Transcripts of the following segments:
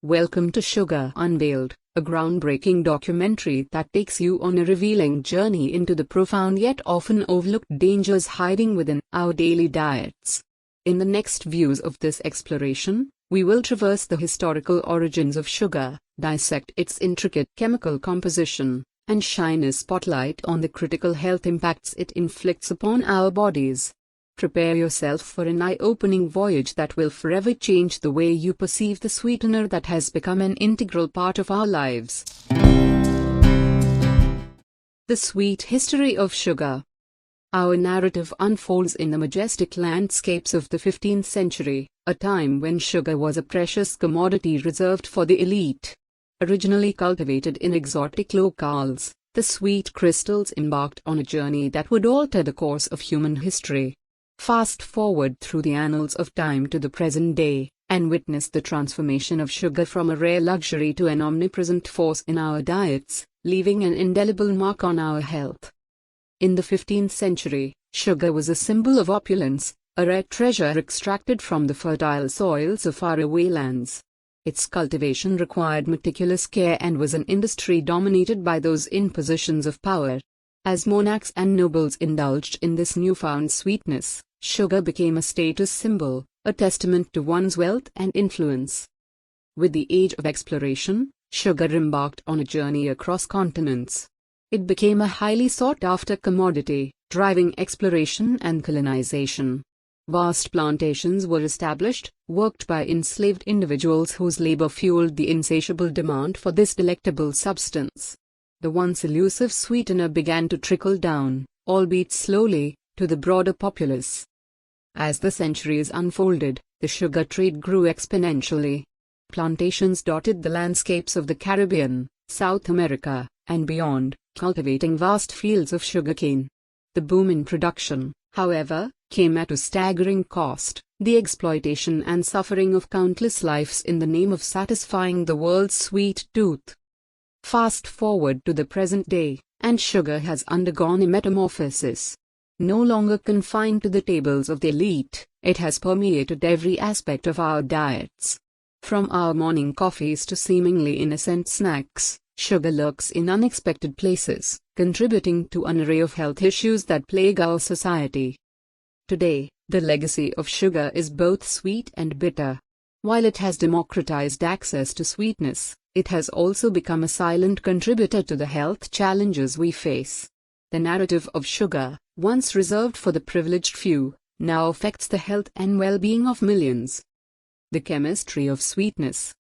Welcome to Sugar Unveiled, a groundbreaking documentary that takes you on a revealing journey into the profound yet often overlooked dangers hiding within our daily diets. In the next views of this exploration, we will traverse the historical origins of sugar, dissect its intricate chemical composition, and shine a spotlight on the critical health impacts it inflicts upon our bodies. Prepare yourself for an eye-opening voyage that will forever change the way you perceive the sweetener that has become an integral part of our lives. The sweet history of sugar. Our narrative unfolds in the majestic landscapes of the 15th century, a time when sugar was a precious commodity reserved for the elite. Originally cultivated in exotic locales, the sweet crystals embarked on a journey that would alter the course of human history. Fast forward through the annals of time to the present day, and witness the transformation of sugar from a rare luxury to an omnipresent force in our diets, leaving an indelible mark on our health. In the 15th century, sugar was a symbol of opulence, a rare treasure extracted from the fertile soils of faraway lands. Its cultivation required meticulous care and was an industry dominated by those in positions of power. As monarchs and nobles indulged in this newfound sweetness, sugar became a status symbol, a testament to one's wealth and influence. With the age of exploration, sugar embarked on a journey across continents. It became a highly sought-after commodity, driving exploration and colonization. Vast plantations were established, worked by enslaved individuals whose labor fueled the insatiable demand for this delectable substance. The once elusive sweetener began to trickle down, albeit slowly, to the broader populace. As the centuries unfolded, the sugar trade grew exponentially. Plantations dotted the landscapes of the Caribbean, South America, and beyond, cultivating vast fields of sugarcane. The boom in production, however, came at a staggering cost, the exploitation and suffering of countless lives in the name of satisfying the world's sweet tooth. Fast forward to the present day, and sugar has undergone a metamorphosis. No longer confined to the tables of the elite, it has permeated every aspect of our diets. From our morning coffees to seemingly innocent snacks, sugar lurks in unexpected places, contributing to an array of health issues that plague our society. Today, the legacy of sugar is both sweet and bitter. While it has democratized access to sweetness, it has also become a silent contributor to the health challenges we face. The narrative of sugar, once reserved for the privileged few, now affects the health and well-being of millions. The chemistry of sweetness.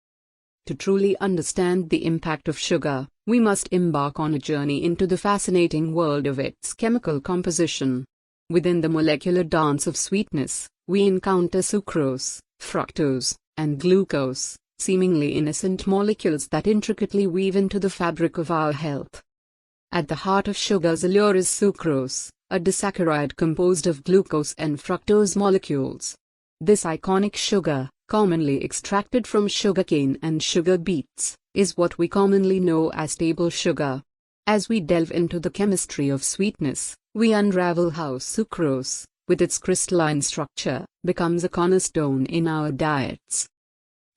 To truly understand the impact of sugar, we must embark on a journey into the fascinating world of its chemical composition. Within the molecular dance of sweetness, we encounter sucrose, fructose, and glucose, seemingly innocent molecules that intricately weave into the fabric of our health. At the heart of sugar's allure is sucrose, a disaccharide composed of glucose and fructose molecules. This iconic sugar, commonly extracted from sugarcane and sugar beets, is what we commonly know as table sugar. As we delve into the chemistry of sweetness, we unravel how sucrose, with its crystalline structure, becomes a cornerstone in our diets.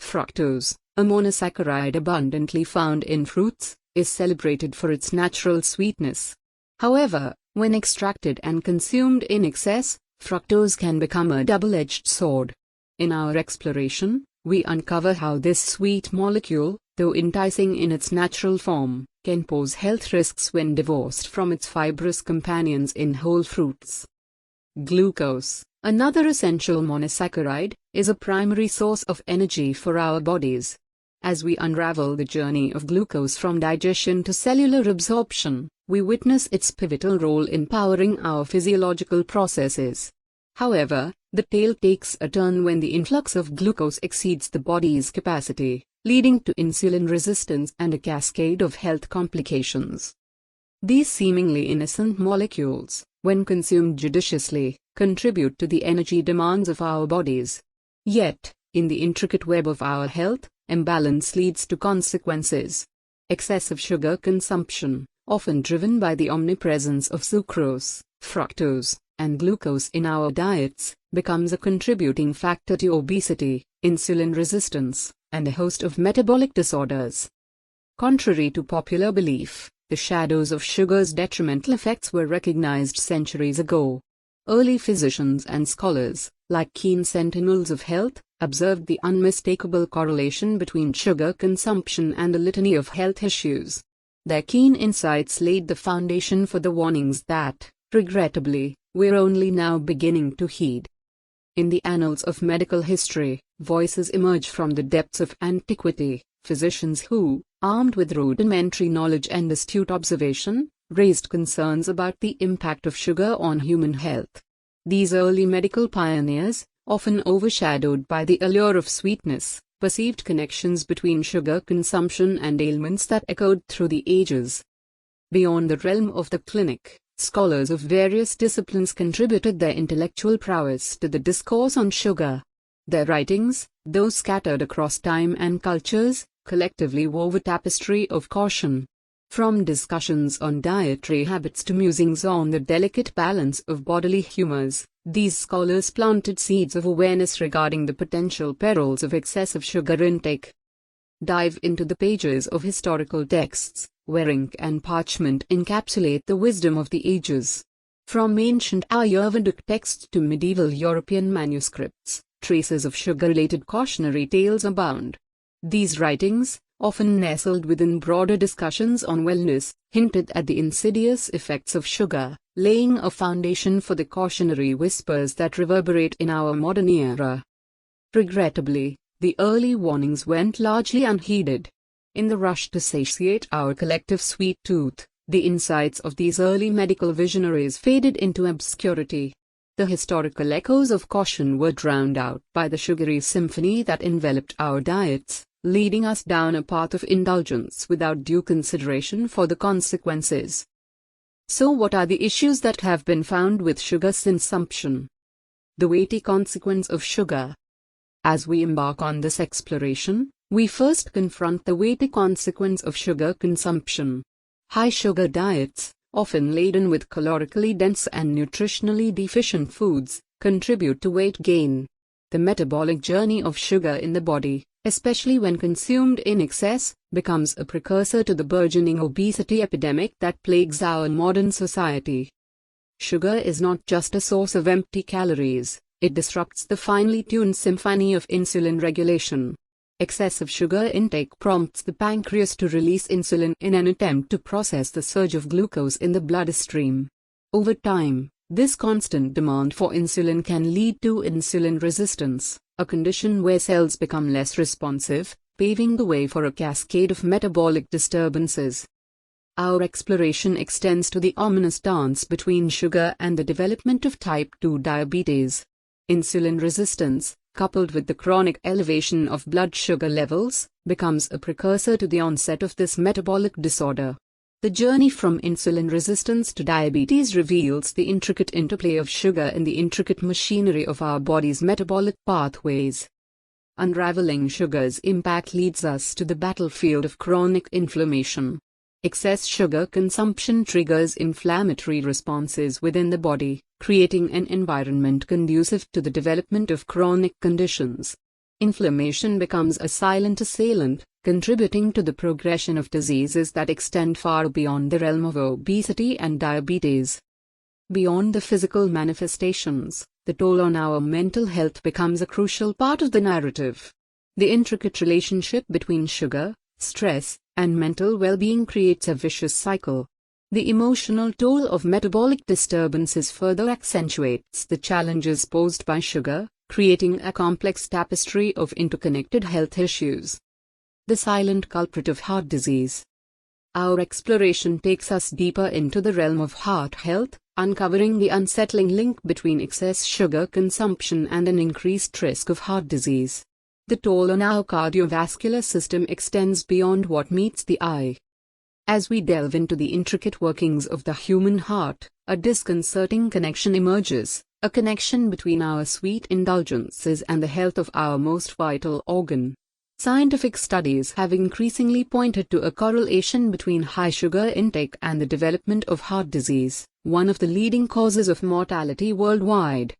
Fructose, a monosaccharide abundantly found in fruits, is celebrated for its natural sweetness. However, when extracted and consumed in excess, fructose can become a double-edged sword. In our exploration, we uncover how this sweet molecule, though enticing in its natural form, can pose health risks when divorced from its fibrous companions in whole fruits. Glucose, another essential monosaccharide, is a primary source of energy for our bodies. As we unravel the journey of glucose from digestion to cellular absorption, we witness its pivotal role in powering our physiological processes. However, the tale takes a turn when the influx of glucose exceeds the body's capacity, leading to insulin resistance and a cascade of health complications. These seemingly innocent molecules, when consumed judiciously, contribute to the energy demands of our bodies. Yet, in the intricate web of our health, imbalance leads to consequences. Excessive sugar consumption, often driven by the omnipresence of sucrose, fructose, and glucose in our diets, becomes a contributing factor to obesity, insulin resistance, and a host of metabolic disorders. Contrary to popular belief, the shadows of sugar's detrimental effects were recognized centuries ago. Early physicians and scholars, like keen sentinels of health, observed the unmistakable correlation between sugar consumption and a litany of health issues. Their keen insights laid the foundation for the warnings that, regrettably, we're only now beginning to heed. In the annals of medical history, voices emerge from the depths of antiquity, physicians who, armed with rudimentary knowledge and astute observation, raised concerns about the impact of sugar on human health. These early medical pioneers, often overshadowed by the allure of sweetness, perceived connections between sugar consumption and ailments that echoed through the ages. Beyond the realm of the clinic, scholars of various disciplines contributed their intellectual prowess to the discourse on sugar. Their writings, though scattered across time and cultures, collectively wove a tapestry of caution. From discussions on dietary habits to musings on the delicate balance of bodily humors, these scholars planted seeds of awareness regarding the potential perils of excessive sugar intake. Dive into the pages of historical texts, where ink and parchment encapsulate the wisdom of the ages. From ancient Ayurvedic texts to medieval European manuscripts, traces of sugar-related cautionary tales abound. These writings, often nestled within broader discussions on wellness, hinted at the insidious effects of sugar, laying a foundation for the cautionary whispers that reverberate in our modern era. Regrettably, the early warnings went largely unheeded. In the rush to satiate our collective sweet tooth, the insights of these early medical visionaries faded into obscurity. The historical echoes of caution were drowned out by the sugary symphony that enveloped our diets, leading us down a path of indulgence without due consideration for the consequences. So what are the issues that have been found with sugar consumption? The weighty consequence of sugar. As we embark on this exploration, we first confront the weighty consequence of sugar consumption. High sugar diets, often laden with calorically dense and nutritionally deficient foods, contribute to weight gain. The metabolic journey of sugar in the body, especially when consumed in excess, becomes a precursor to the burgeoning obesity epidemic that plagues our modern society. Sugar is not just a source of empty calories, it disrupts the finely tuned symphony of insulin regulation. Excessive sugar intake prompts the pancreas to release insulin in an attempt to process the surge of glucose in the bloodstream. Over time, this constant demand for insulin can lead to insulin resistance, a condition where cells become less responsive, paving the way for a cascade of metabolic disturbances. Our exploration extends to the ominous dance between sugar and the development of type 2 diabetes. Insulin resistance, coupled with the chronic elevation of blood sugar levels, becomes a precursor to the onset of this metabolic disorder. The journey from insulin resistance to diabetes reveals the intricate interplay of sugar in the intricate machinery of our body's metabolic pathways. Unraveling sugar's impact leads us to the battlefield of chronic inflammation. Excess sugar consumption triggers inflammatory responses within the body, creating an environment conducive to the development of chronic conditions. Inflammation becomes a silent assailant, contributing to the progression of diseases that extend far beyond the realm of obesity and diabetes. Beyond the physical manifestations, the toll on our mental health becomes a crucial part of the narrative. The intricate relationship between sugar, stress, and mental well-being creates a vicious cycle. The emotional toll of metabolic disturbances further accentuates the challenges posed by sugar, creating a complex tapestry of interconnected health issues. The silent culprit of heart disease. Our exploration takes us deeper into the realm of heart health, uncovering the unsettling link between excess sugar consumption and an increased risk of heart disease. The toll on our cardiovascular system extends beyond what meets the eye. As we delve into the intricate workings of the human heart, a disconcerting connection emerges, a connection between our sweet indulgences and the health of our most vital organ. Scientific studies have increasingly pointed to a correlation between high sugar intake and the development of heart disease, one of the leading causes of mortality worldwide.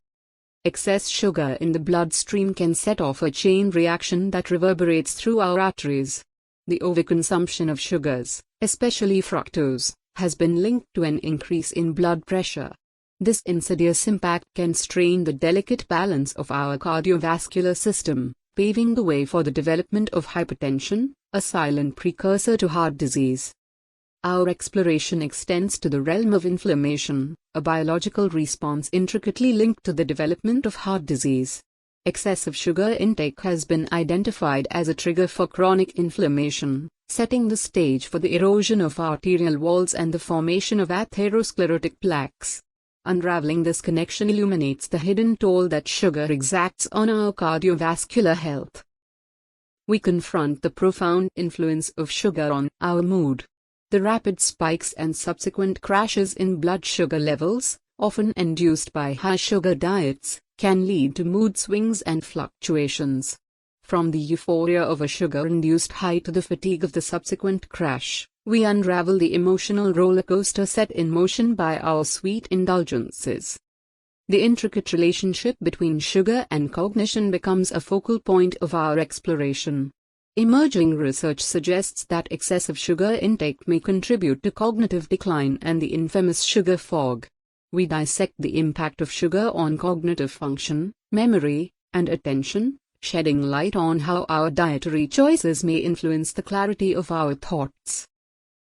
Excess sugar in the bloodstream can set off a chain reaction that reverberates through our arteries. The overconsumption of sugars, especially fructose, has been linked to an increase in blood pressure. This insidious impact can strain the delicate balance of our cardiovascular system, paving the way for the development of hypertension, a silent precursor to heart disease. Our exploration extends to the realm of inflammation, a biological response intricately linked to the development of heart disease. Excessive sugar intake has been identified as a trigger for chronic inflammation, setting the stage for the erosion of arterial walls and the formation of atherosclerotic plaques. Unraveling this connection illuminates the hidden toll that sugar exacts on our cardiovascular health. We confront the profound influence of sugar on our mood. The rapid spikes and subsequent crashes in blood sugar levels, often induced by high-sugar diets, can lead to mood swings and fluctuations. From the euphoria of a sugar-induced high to the fatigue of the subsequent crash, we unravel the emotional roller coaster set in motion by our sweet indulgences. The intricate relationship between sugar and cognition becomes a focal point of our exploration. Emerging research suggests that excessive sugar intake may contribute to cognitive decline and the infamous sugar fog. We dissect the impact of sugar on cognitive function, memory, and attention, shedding light on how our dietary choices may influence the clarity of our thoughts.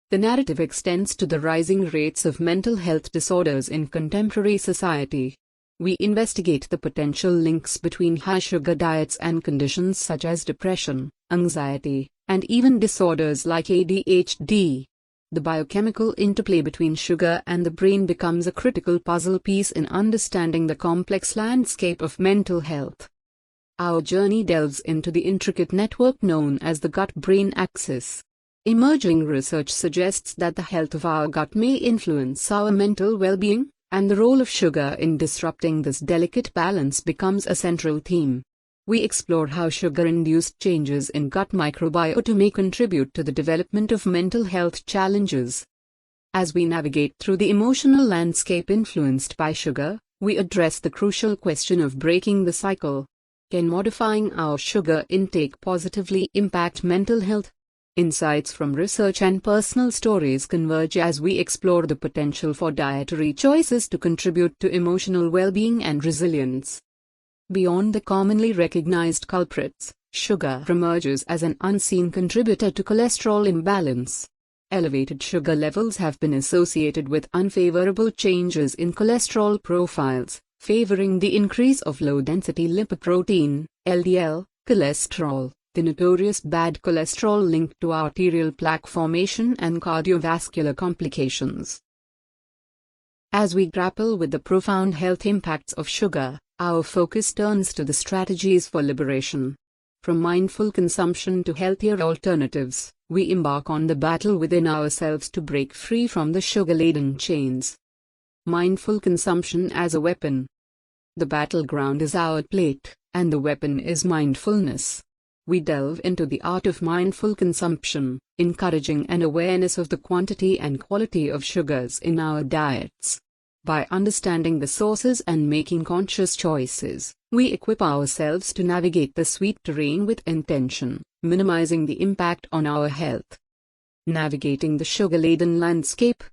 The narrative extends to the rising rates of mental health disorders in contemporary society. We investigate the potential links between high-sugar diets and conditions such as depression, anxiety, and even disorders like ADHD. The biochemical interplay between sugar and the brain becomes a critical puzzle piece in understanding the complex landscape of mental health. Our journey delves into the intricate network known as the gut-brain axis. Emerging research suggests that the health of our gut may influence our mental well-being, and the role of sugar in disrupting this delicate balance becomes a central theme. We explore how sugar-induced changes in gut microbiota may contribute to the development of mental health challenges. As we navigate through the emotional landscape influenced by sugar, we address the crucial question of breaking the cycle. Can modifying our sugar intake positively impact mental health? Insights from research and personal stories converge as we explore the potential for dietary choices to contribute to emotional well-being and resilience. Beyond the commonly recognized culprits, sugar emerges as an unseen contributor to cholesterol imbalance. Elevated sugar levels have been associated with unfavorable changes in cholesterol profiles, favoring the increase of low-density lipoprotein, LDL, cholesterol, the notorious bad cholesterol linked to arterial plaque formation and cardiovascular complications. As we grapple with the profound health impacts of sugar, our focus turns to the strategies for liberation. From mindful consumption to healthier alternatives, we embark on the battle within ourselves to break free from the sugar-laden chains. Mindful consumption as a weapon. The battleground is our plate, and the weapon is mindfulness. We delve into the art of mindful consumption, encouraging an awareness of the quantity and quality of sugars in our diets. By understanding the sources and making conscious choices, we equip ourselves to navigate the sweet terrain with intention, minimizing the impact on our health. Navigating the sugar-laden landscape.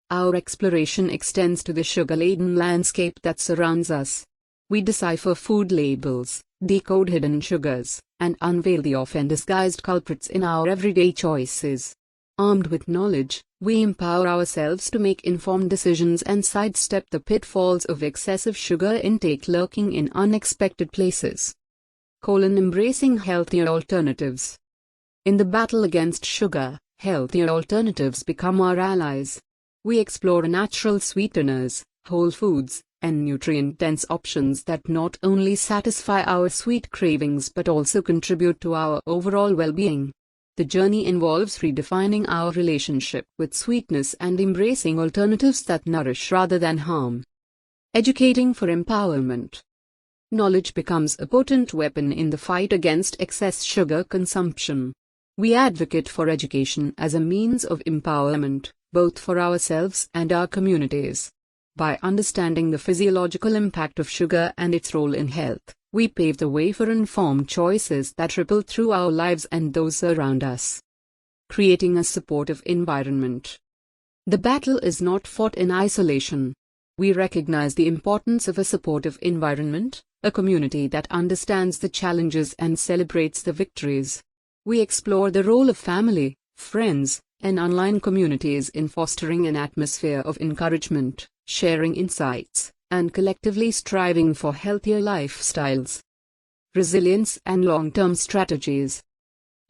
Our exploration extends to the sugar-laden landscape that surrounds us. We decipher food labels, decode hidden sugars, and unveil the often disguised culprits in our everyday choices. Armed with knowledge, we empower ourselves to make informed decisions and sidestep the pitfalls of excessive sugar intake lurking in unexpected places. Embracing healthier alternatives. In the battle against sugar, healthier alternatives become our allies. We explore natural sweeteners, whole foods, and nutrient-dense options that not only satisfy our sweet cravings but also contribute to our overall well-being. The journey involves redefining our relationship with sweetness and embracing alternatives that nourish rather than harm. Educating for empowerment. Knowledge becomes a potent weapon in the fight against excess sugar consumption. We advocate for education as a means of empowerment, both for ourselves and our communities. By understanding the physiological impact of sugar and its role in health, we pave the way for informed choices that ripple through our lives and those around us. Creating a supportive environment. The battle is not fought in isolation. We recognize the importance of a supportive environment, a community that understands the challenges and celebrates the victories. We explore the role of family, friends, and online communities in fostering an atmosphere of encouragement, sharing insights, and collectively striving for healthier lifestyles. Resilience and long-term strategies.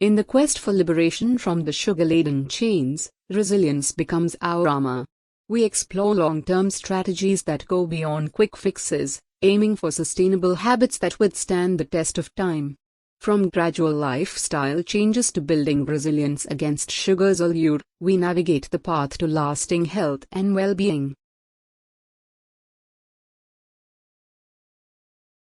In the quest for liberation from the sugar-laden chains, resilience becomes our armor. We explore long-term strategies that go beyond quick fixes, aiming for sustainable habits that withstand the test of time. From gradual lifestyle changes to building resilience against sugar's allure, we navigate the path to lasting health and well-being.